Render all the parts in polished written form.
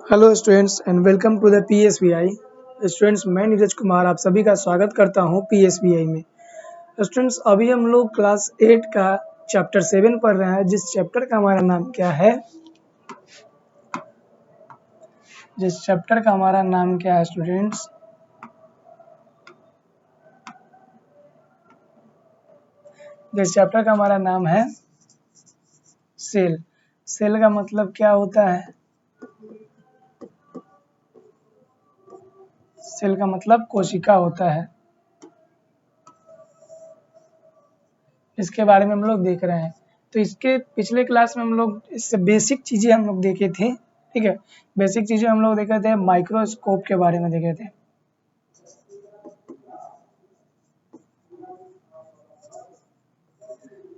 Hello students and welcome to the PSBI. Students, मैं नीरज कुमार आप सभी का स्वागत करता हूं पीएसबीआई में। स्टूडेंट्स, अभी हम लोग क्लास 8 का चैप्टर 7 पढ़ रहे हैं, जिस चैप्टर का हमारा नाम क्या है स्टूडेंट्स? जिस चैप्टर का हमारा नाम है सेल। सेल का मतलब क्या होता है? सेल का मतलब कोशिका होता है। इसके बारे में हम लोग देख रहे हैं। तो इसके पिछले क्लास में हम लोग इससे बेसिक चीजें हम लोग देखे थे। ठीक है, बेसिक चीजें हम लोग देखे थे, माइक्रोस्कोप के बारे में देखे थे।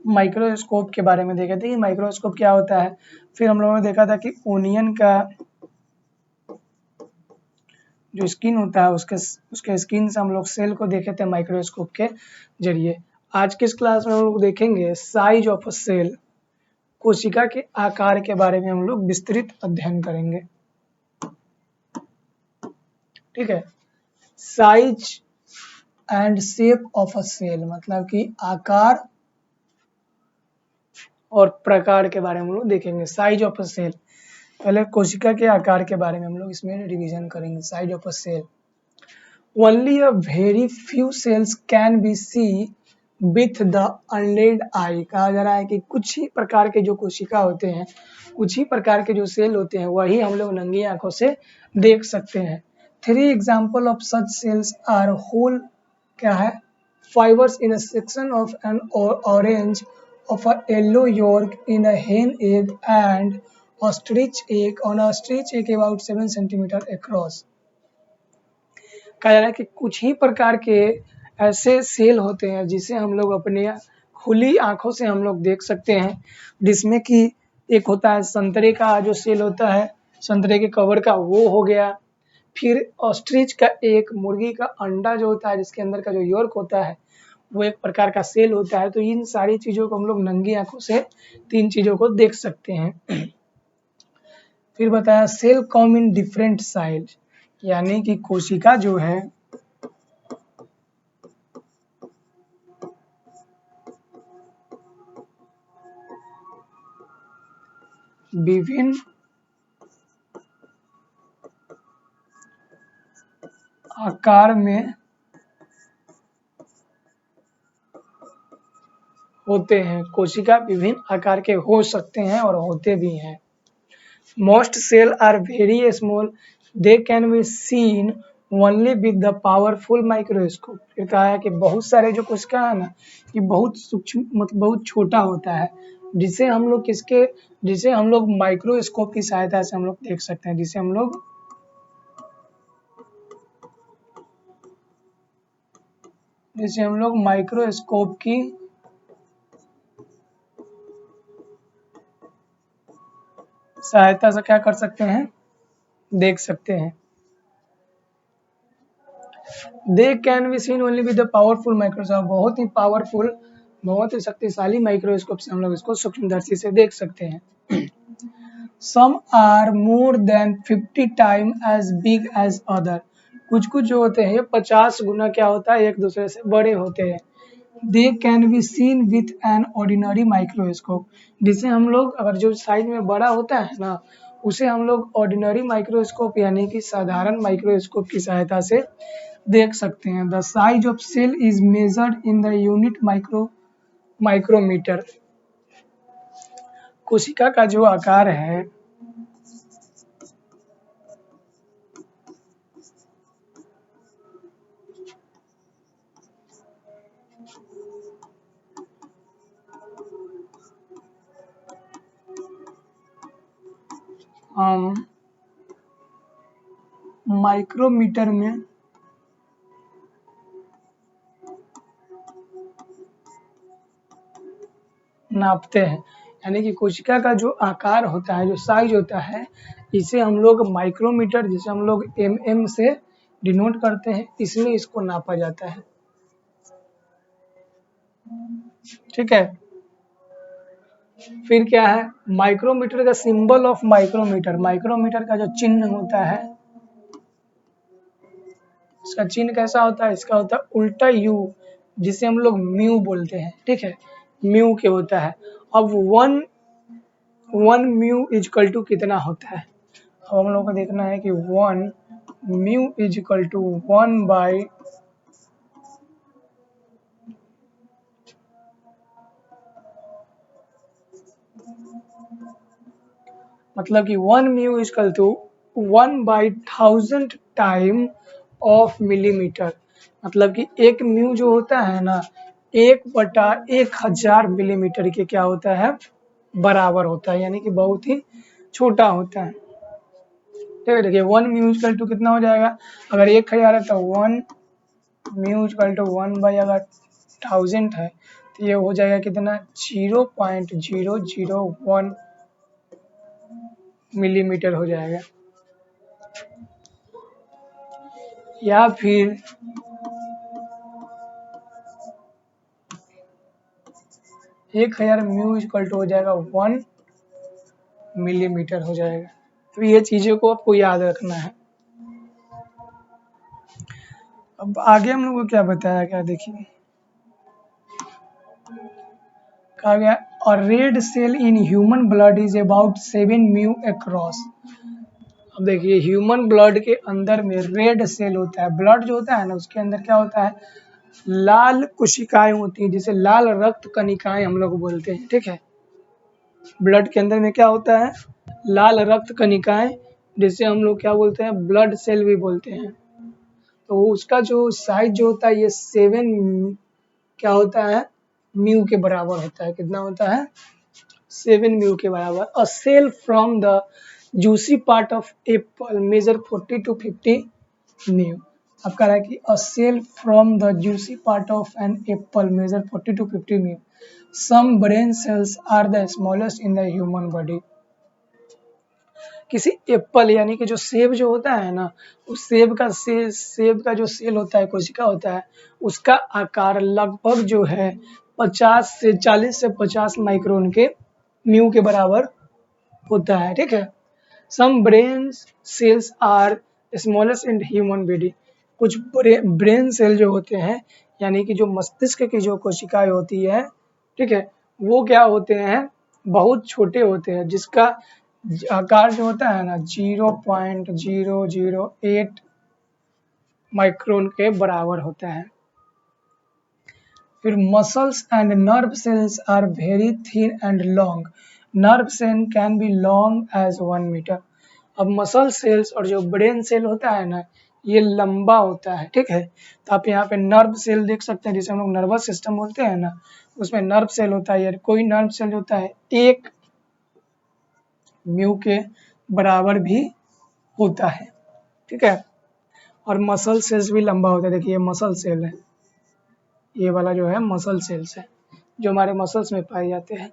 माइक्रोस्कोप के बारे में देखे थे कि माइक्रोस्कोप क्या होता है। फिर हम लोगों ने देखा था कि ओनियन का जो स्किन होता है उसके स्किन से हम लोग सेल को देखे थे माइक्रोस्कोप के जरिए। आज के इस क्लास में हम लोग देखेंगे साइज ऑफ अ सेल। कोशिका के आकार के बारे में हम लोग विस्तृत अध्ययन करेंगे। ठीक है, size and shape of a cell मतलब कि आकार और प्रकार के बारे में हम लोग देखेंगे। साइज ऑफ अ सेल, पहले कोशिका के आकार के बारे में हम लोग इसमें रिवीजन करेंगे। Size of a cell, only a very few cells can be seen with the unaided eye. कहा जा रहा है कि कुछ ही प्रकार के जो कोशिका होते हैं, कुछ ही प्रकार के जो सेल होते हैं, वही हम लोग नंगी आंखों से देख सकते हैं। 3 example of such cells are whole क्या है, fibers in a section of an orange, of a yellow yolk in a hen egg, and ostrich egg on a ostrich egg about 7 centimeter across। कहा जा रहा है कि कुछ ही प्रकार के ऐसे सेल होते हैं जिसे हम लोग अपने खुली आंखों से हम लोग देख सकते हैं, जिसमें कि एक होता है संतरे का जो सेल होता है, संतरे के कवर का, वो हो गया। फिर ऑस्ट्रिच का एक मुर्गी का अंडा जो होता है, जिसके अंदर का जो यॉर्क होता है, वो एक प्रकार का सेल होता है। तो इन सारी चीजों को हम लोग नंगी आंखों से 3 चीजों को देख सकते हैं। फिर बताया cell come in different size, यानी कि कोशिका जो है विभिन्न आकार में होते हैं। कोशिका विभिन्न आकार के हो सकते हैं और होते भी हैं। Most cell are very small, they can be seen only with the powerful microscope. फिर कहा है कि बहुत सारे जो कोशिका है ना, ये बहुत सूक्ष्म मतलब बहुत छोटा होता है, जिसे हम लोग माइक्रोस्कोप की सहायता से हम लोग देख सकते हैं, जिसे हम लोग माइक्रोस्कोप की सहायता से क्या कर सकते हैं, देख सकते हैं। दे can be seen only with the powerful microscope, बहुत ही पावरफुल, बहुत ही शक्तिशाली माइक्रोस्कोप से हम लोग इसको सूक्ष्मदर्शी से देख सकते हैं। Some are more than 50 time as big as other, कुछ जो होते हैं ये 50 गुना क्या होता है, एक दूसरे से बड़े होते हैं। दे can be seen with an ordinary microscope, जिसे हम लोग अगर जो साइज में बड़ा होता है ना, उसे हम लोग ऑर्डिनरी माइक्रोस्कोप यानी कि साधारण माइक्रोस्कोप की सहायता से देख सकते हैं। The size of cell is measured in the unit micrometer. कोशिका का जो आकार है हम माइक्रोमीटर में नापते हैं। यानी कि कोशिका का जो आकार होता है, जो साइज होता है, इसे हम लोग माइक्रोमीटर, जिसे हम लोग mm से डिनोट करते हैं, इसमें इसको नापा जाता है। ठीक है, फिर क्या है, माइक्रोमीटर का सिंबल ऑफ माइक्रोमीटर, माइक्रोमीटर का जो चिन्ह होता है, इसका चिन्ह कैसा होता है, इसका होता है उल्टा यू, जिसे हम लोग म्यू बोलते हैं, ठीक है, म्यू के होता है। अब वन म्यू इजकल टू कितना होता है, अब हम लोग को देखना है कि 1 म्यू इजकल टू 1 बाई मतलब कि 1 mu equal to 1/1000 time of millimetre, मतलब कि एक म्यू जो होता है ना 1/1000 मिलीमीटर के क्या होता है, बराबर होता है, यानी कि बहुत ही छोटा होता है। ठीक है, देखिए 1 म्यू इजकल टू कितना हो जाएगा, अगर 1000 है तो 1 म्यू इजकल टू 1 बाई अगर 1000 है तो ये हो जाएगा कितना, 0.001 मिलीमीटर हो जाएगा। या फिर 1000 म्यू इक्वल टू हो जाएगा 1 मिलीमीटर हो जाएगा। तो ये चीज़ों को आपको याद रखना है। अब आगे हम लोग को क्या बताया गया, देखिए कहा गया और red cell in human blood is about 7 mu across. अब देखिए ह्यूमन ब्लड के अंदर में रेड सेल होता है, ब्लड जो होता है ना उसके अंदर क्या होता है, लाल कोशिकाएं होती हैं, जिसे लाल रक्त कणिकाएं हम लोग बोलते हैं। ठीक है, ब्लड के अंदर में क्या होता है, लाल रक्त कणिकाएं, जिसे हम लोग क्या बोलते हैं, ब्लड सेल भी बोलते हैं। तो उसका जो साइज जो होता है ये 7 क्या होता है, म्यू के बराबर होता है। कितना होता है, 7 म्यू के बराबर। A cell from the juicy part of apple measure 40 to 50 mu. अब कह रहा है कि a cell from the juicy part of an apple measure 40 to 50 mu. Some brain cells are the smallest in the human body. किसी apple यानी कि जो सेब जो होता है ना, उस सेब का जो सेल होता है, कोशिका होता है, उसका आकार लगभग जो है 40 से 50 माइक्रोन के म्यू के बराबर होता है। ठीक है, some brain cells are smallest in human body. कुछ ब्रेन सेल जो होते हैं, यानी कि जो मस्तिष्क की जो कोशिकाएं होती है, ठीक है, वो क्या होते हैं, बहुत छोटे होते हैं, जिसका आकार जो होता है ना 0.008 माइक्रोन के बराबर होता है। फिर muscles and nerve cells are very thin and long. Nerve cell can be long as 1 metre. अब मसल सेल्स और जो ब्रेन सेल होता है ना, ये लंबा होता है। ठीक है, तो आप यहाँ पे नर्व सेल देख सकते हैं, जिसे हम लोग नर्वस सिस्टम बोलते हैं ना, उसमें नर्व सेल होता है, यार कोई नर्व सेल होता है 1 म्यू के बराबर भी होता है। ठीक है, और मसल सेल्स भी लंबा होता है। देखिए ये मसल सेल है, ये वाला जो है मसल सेल्स है, जो हमारे मसल्स में पाए जाते हैं।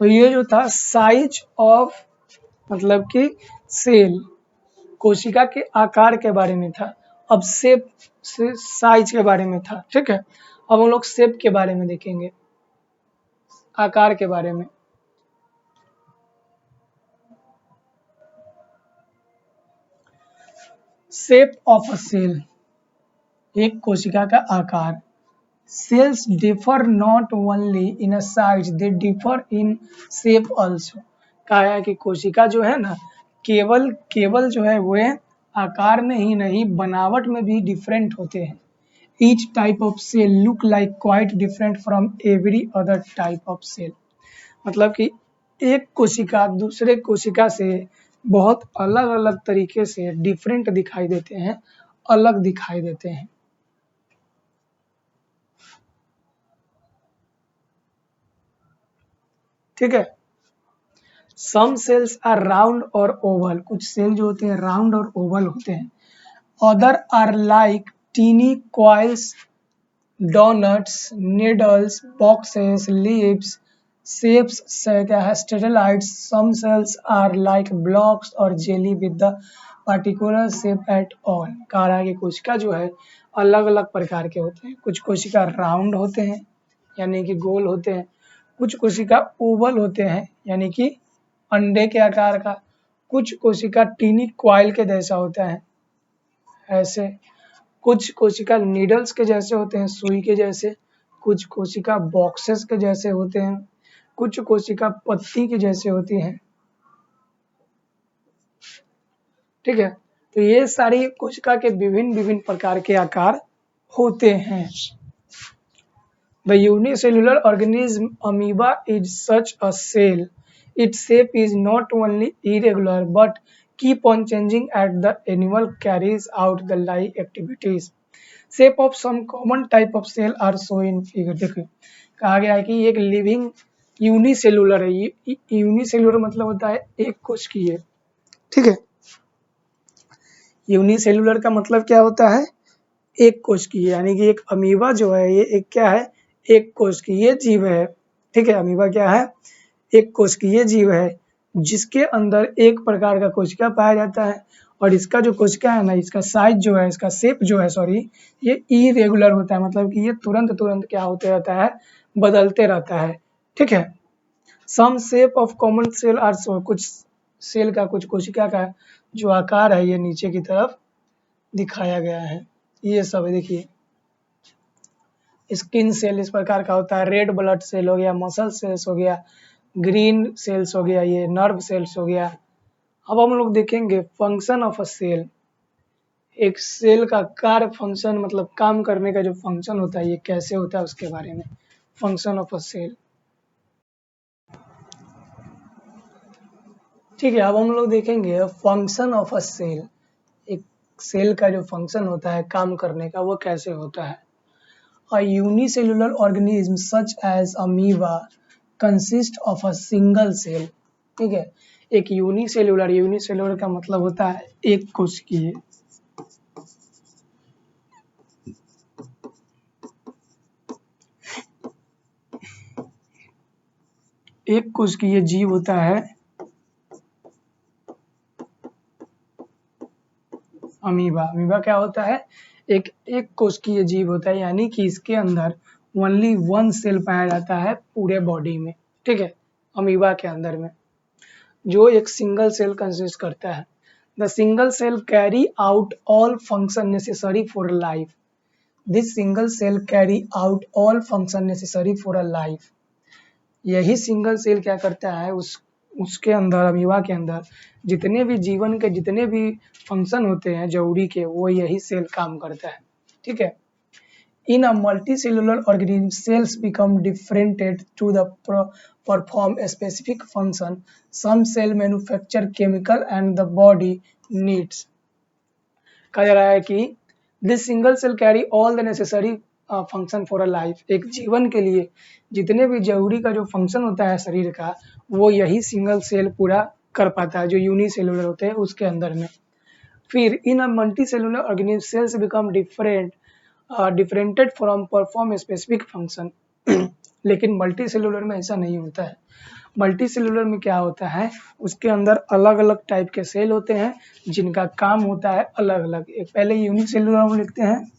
तो ये जो था साइज ऑफ मतलब कि सेल, कोशिका के आकार के बारे में था। अब शेप से साइज के बारे में था। ठीक है, अब हम लोग शेप के बारे में देखेंगे, आकार के बारे में। शेप ऑफ अ सेल, एक कोशिका का आकार। Cells differ not only in a size, they differ in shape also. कहा है कि कोशिका जो है ना, केवल जो है वो आकार में ही नहीं, बनावट में भी डिफरेंट होते हैं। Each type of cell look like quite different from every other type of cell. मतलब कि एक कोशिका दूसरे कोशिका से बहुत अलग अलग तरीके से डिफरेंट दिखाई देते हैं, अलग दिखाई देते हैं। ठीक है, सम सेल्स आर राउंड और ओवल, कुछ सेल जो होते हैं राउंड और ओवल होते हैं। Other are like tiny coils, doughnuts, needles, boxes, leaves, shapes से क्या है, स्टेरलाइट्स। Some cells are like blocks और jelly with the particular shape at all. कह रहा है कि कोशिका जो है अलग अलग प्रकार के होते हैं। कुछ कोशिका राउंड होते हैं, यानी कि गोल होते हैं, कुछ कोशिका ओवल होते हैं यानी कि अंडे के आकार का, कुछ कोशिका टीनी क्वाइल के जैसा होता है ऐसे, कुछ कोशिका नीडल्स के जैसे होते हैं सुई के जैसे, कुछ कोशिका बॉक्सेस के जैसे होते हैं, कुछ कोशिका पत्ती के जैसे होती हैं। ठीक है, तो ये सारी कोशिका के विभिन्न विभिन्न प्रकार के आकार होते हैं। The unicellular organism amoeba is such a cell. Its shape is not only irregular but keep on changing as the animal carries out the life activities. Shape of some common type of cell are shown in figure. देखिए कहा गया है कि एक living unicellular है। Unicellular मतलब होता है एक कोशिकीय। ठीक है, यूनिसेलुलर का मतलब क्या होता है? एक कोशिकीय, यानी कि एक अमीबा जो है ये एक क्या है? एक कोशिकीय जीव है। ठीक है, अमीबा क्या है? एक कोशिकीय जीव है जिसके अंदर एक प्रकार का कोशिका पाया जाता है और इसका जो कोशिका है ना, इसका साइज जो है, इसका शेप जो है सॉरी, ये इरेगुलर होता है, मतलब कि ये तुरंत तुरंत क्या होते रहता है? बदलते रहता है। ठीक है, some shape of common cell are show, कुछ सेल का, कुछ कोशिका का जो आकार है ये नीचे की तरफ दिखाया गया है। ये सब देखिए, स्किन सेल इस प्रकार का होता है, रेड ब्लड सेल हो गया, मसल सेल्स हो गया, ग्रीन सेल्स हो गया, ये नर्व सेल्स हो गया। अब हम लोग देखेंगे फंक्शन ऑफ अ सेल। एक सेल का कार्य, फंक्शन मतलब काम करने का जो फंक्शन होता है ये कैसे होता है उसके बारे में। Function of a cell. ठीक है, अब हम लोग देखेंगे फंक्शन ऑफ अ सेल। एक सेल का जो फंक्शन होता है काम करने का वो कैसे होता है। A unicellular organism such as amoeba consist of a single cell. ठीक है, एक यूनिसेलुलर, यूनिसेलुलर का मतलब होता है एक कोशिकीय। एक कोशिकीय जीव होता है अमीबा। अमीबा क्या होता है? एक कोशिकीय जीव होता है, यानी कि इसके अंदर ओनली वन सेल पाया जाता है पूरे बॉडी में। ठीक है, अमीबा के अंदर में जो एक सिंगल सेल कंसिस्ट करता है। The single cell carry out all function necessary for life. This single cell carry out all function necessary for a life. यही सिंगल सेल क्या करता है, उसके अंदर, अमीबा के अंदर जितने भी जीवन के जितने भी फंक्शन होते हैं जरूरी के, वो यही सेल काम करता है। ठीक है, in a multicellular organism cells become differentiated to the perform a specific function. Some cell manufacture chemical and the body needs. कहा जा रहा है कि this single cell carry all the necessary function for a life. एक जीवन के लिए जितने भी जरूरी का जो फंक्शन होता है शरीर का, वो यही सिंगल सेल पूरा कर पाता है जो यूनिसेलुलर होते हैं उसके अंदर में। फिर in a multicellular organism cells become differentiated from perform specific function. लेकिन मल्टी सेलुलर में ऐसा नहीं होता है। मल्टी सेलुलर में क्या होता है, उसके अंदर अलग अलग टाइप के सेल होते हैं जिनका काम होता है अलग अलग। एक पहले यूनिसेलुलर हम लिखते हैं,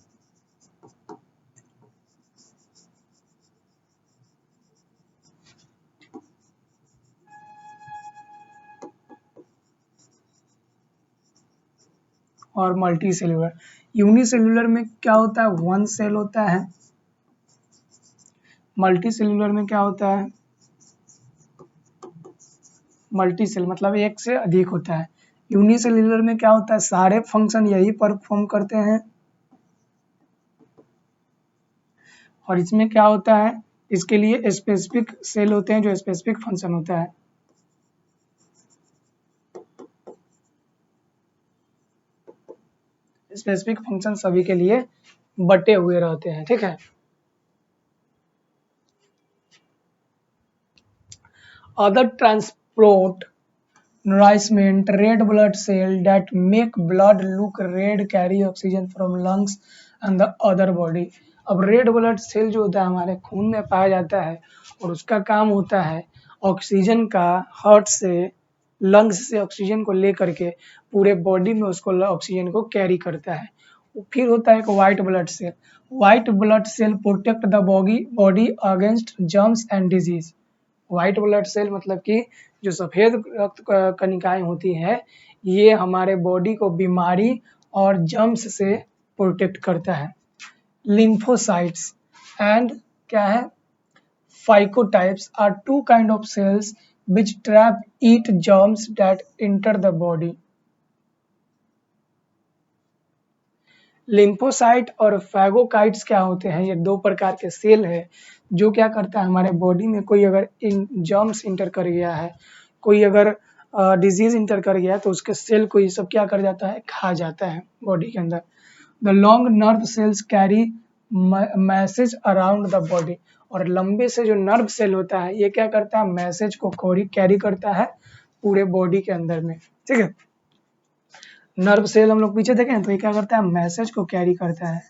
और मल्टी सेलुलर। यूनिसेलुलर में क्या होता है, वन सेल होता है। मल्टी सेलुलर में क्या होता है, मल्टी सेल मतलब एक से अधिक होता है। यूनिसेलुलर में क्या होता है, सारे फंक्शन यही परफॉर्म करते हैं। और इसमें क्या होता है, इसके लिए स्पेसिफिक सेल होते हैं जो स्पेसिफिक फंक्शन होता है। स्पेसिफिक फंक्शन सभी के लिए बटे हुए रहते हैं। ठीक है, other transport nourishment, red blood cell that make blood look red carry oxygen from lungs and the other body. अब रेड ब्लड सेल जो होता है हमारे खून में पाया जाता है और उसका काम होता है ऑक्सीजन का, हार्ट से, लंग्स से ऑक्सीजन को लेकर के पूरे बॉडी में उसको ऑक्सीजन को कैरी करता है। फिर होता है एक white blood cell. White blood cell protect the body against germs and disease. White blood cell मतलब कि जो सफेद रक्त कणिकाएं होती हैं, ये हमारे बॉडी को बीमारी और जर्म्स से प्रोटेक्ट करता है। लिम्फोसाइट्स एंड क्या है, phagocytes are two kind of cells which trap eat germs that enter the body. Lymphocyte और फैगोकाइट्स क्या होते हैं, ये दो प्रकार के सेल है जो क्या करता है, हमारे बॉडी में कोई अगर इन जर्म्स इंटर कर गया है, कोई अगर डिजीज इंटर कर गया है, तो उसके सेल को ये सब क्या कर जाता है, खा जाता है बॉडी के अंदर। The long nerve cells carry message around the body, और लंबे से जो नर्व सेल होता है ये क्या करता है, मैसेज को कैरी करता है पूरे बॉडी के अंदर में, ठीक है। नर्व सेल हम लोग पीछे देखें तो ये क्या करता है, मैसेज को कैरी करता है।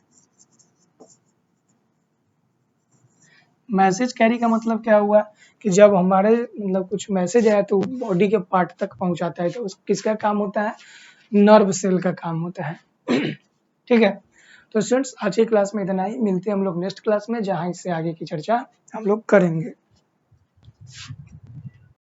मैसेज कैरी का मतलब क्या हुआ कि जब हमारे मतलब कुछ मैसेज आया तो बॉडी के पार्ट तक पहुंचाता है, तो किसका काम होता है, नर्व सेल का काम होता है। ठीक है, तो स्टूडेंट्स आज की क्लास में इतना ही, मिलते हैं हम लोग नेक्स्ट क्लास में जहां इससे आगे की चर्चा हम लोग करेंगे।